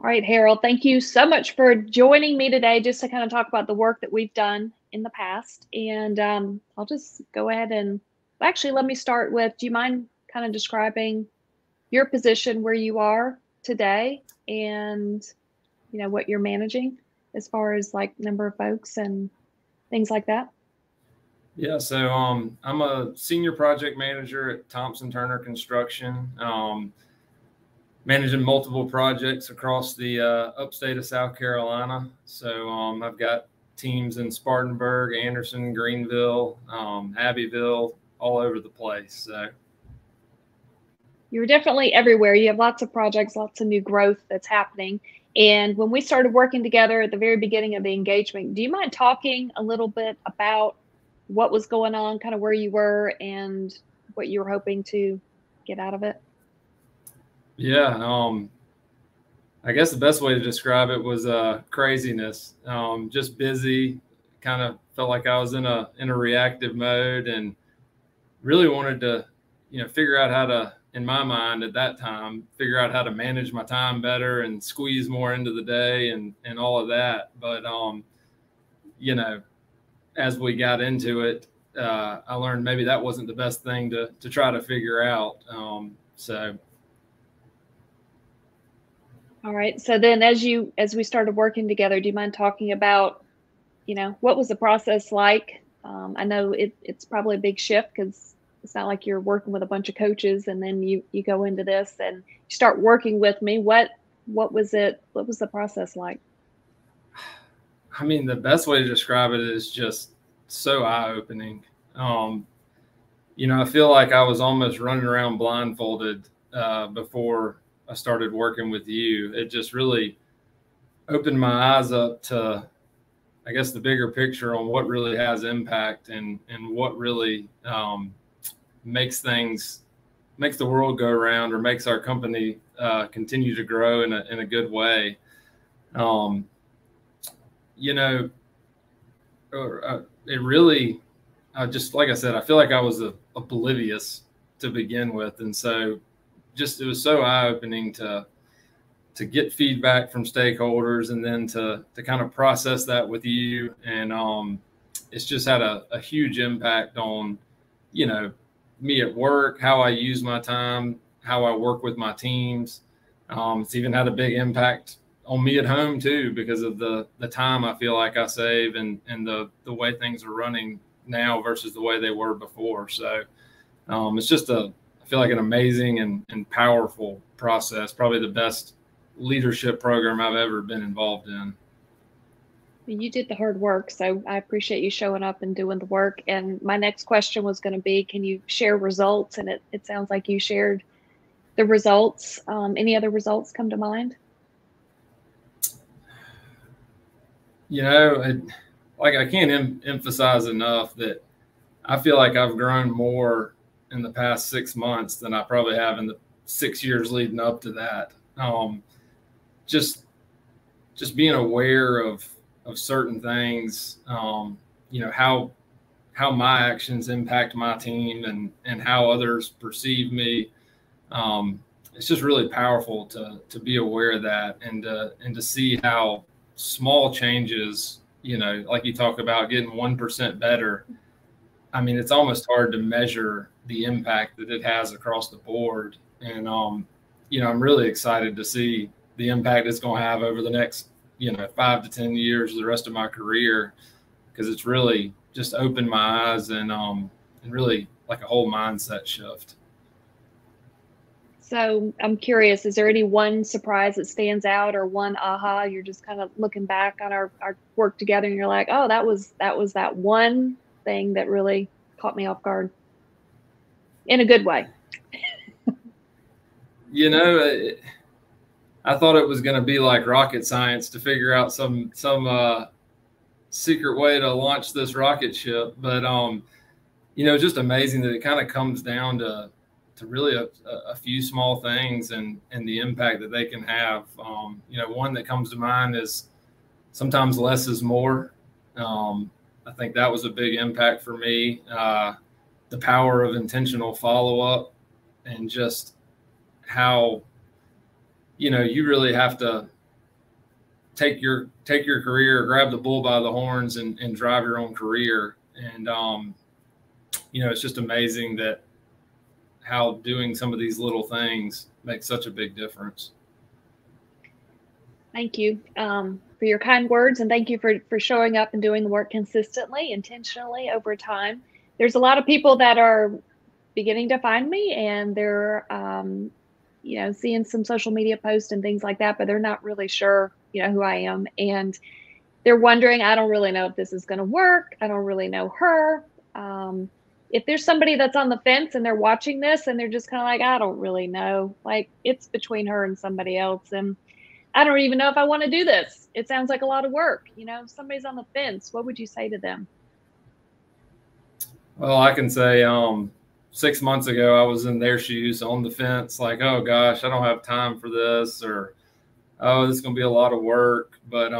All right, Harold, thank you so much for joining me today just to kind of talk about the work that we've done in the past. And I'll just go ahead and actually let me start with, do you mind kind of describing your position where you are today and, what you're managing as far as like number of folks and things like that? Yeah, so I'm a senior project manager at Thompson Turner Construction. Managing multiple projects across the upstate of South Carolina. So I've got teams in Spartanburg, Anderson, Greenville, Abbeville, all over the place. So you're definitely everywhere. You have lots of projects, lots of new growth that's happening. And when we started working together at the very beginning of the engagement, do you mind talking a little bit about what was going on, kind of where you were and what you were hoping to get out of it? Yeah, I guess the best way to describe it was craziness. Just busy, kind of felt like I was in a reactive mode, and really wanted to, figure out how to, in my mind at that time, figure out how to manage my time better and squeeze more into the day and all of that. But as we got into it, I learned maybe that wasn't the best thing to try to figure out. All right. So then as we started working together, do you mind talking about, what was the process like? I know it's probably a big shift because it's not like you're working with a bunch of coaches and then you go into this and you start working with me. What was it? What was the process like? I mean, the best way to describe it is just so eye-opening. I feel like I was almost running around blindfolded before I started working with you. It just really opened my eyes up to, I guess, the bigger picture on what really has impact and what really makes the world go around, or makes our company continue to grow in a good way. It really, just like I said, I feel like I was oblivious to begin with, and so it was so eye-opening to get feedback from stakeholders and then to kind of process that with you. And it's just had a huge impact on, me at work, how I use my time, how I work with my teams. It's even had a big impact on me at home too, because of the time I feel like I save and the way things are running now versus the way they were before. So it's just I feel like an amazing and powerful process, probably the best leadership program I've ever been involved in. You did the hard work, so I appreciate you showing up and doing the work. And my next question was going to be, can you share results? And it sounds like you shared the results. Any other results come to mind? I can't emphasize enough that I feel like I've grown more in the past 6 months than I probably have in the 6 years leading up to that. Just being aware of certain things, how my actions impact my team and how others perceive me. It's just really powerful to be aware of that and to see how small changes, like you talk about getting 1% better. I mean, it's almost hard to measure the impact that it has across the board. And, I'm really excited to see the impact it's going to have over the next, 5 to 10 years, the rest of my career, because it's really just opened my eyes and really like a whole mindset shift. So I'm curious, is there any one surprise that stands out or one aha? You're just kind of looking back on our work together and you're like, oh, that was that one thing that really caught me off guard in a good way. I thought it was going to be like rocket science to figure out some secret way to launch this rocket ship. But, just amazing that it kind of comes down to really a few small things and the impact that they can have. One that comes to mind is sometimes less is more. I think that was a big impact for me. The power of intentional follow-up and just how, you really have to take your career, grab the bull by the horns, and drive your own career. And it's just amazing that how doing some of these little things makes such a big difference. Thank you for your kind words, and thank you for showing up and doing the work consistently, intentionally over time. There's a lot of people that are beginning to find me, and they're seeing some social media posts and things like that, but they're not really sure who I am, and they're wondering, I don't really know if this is going to work. I don't really know her. If there's somebody that's on the fence and they're watching this and they're just kind of like, I don't really know, like it's between her and somebody else, and I don't even know if I want to do this. It sounds like a lot of work. If somebody's on the fence, what would you say to them? Well, I can say 6 months ago, I was in their shoes on the fence, like, oh gosh, I don't have time for this, or, oh, this is going to be a lot of work. But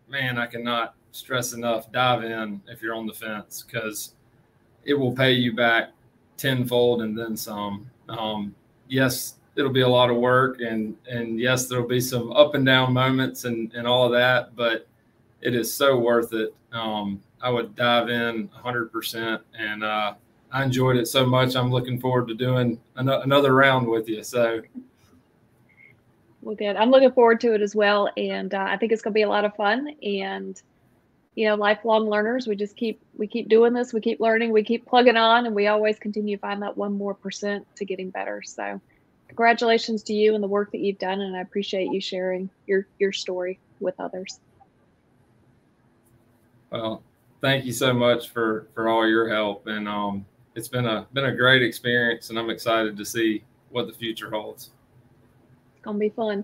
man, I cannot stress enough, dive in if you're on the fence, because it will pay you back tenfold and then some. Yes, it'll be a lot of work, and yes, there'll be some up and down moments and all of that, but it is so worth it. I would dive in 100%, and I enjoyed it so much. I'm looking forward to doing another round with you. So, well, good. I'm looking forward to it as well, and I think it's going to be a lot of fun. And lifelong learners, we keep doing this, we keep learning, we keep plugging on, and we always continue to find that 1% to getting better. So, congratulations to you and the work that you've done, and I appreciate you sharing your story with others. Well, thank you so much for all your help, and it's been a great experience, and I'm excited to see what the future holds. It's gonna be fun.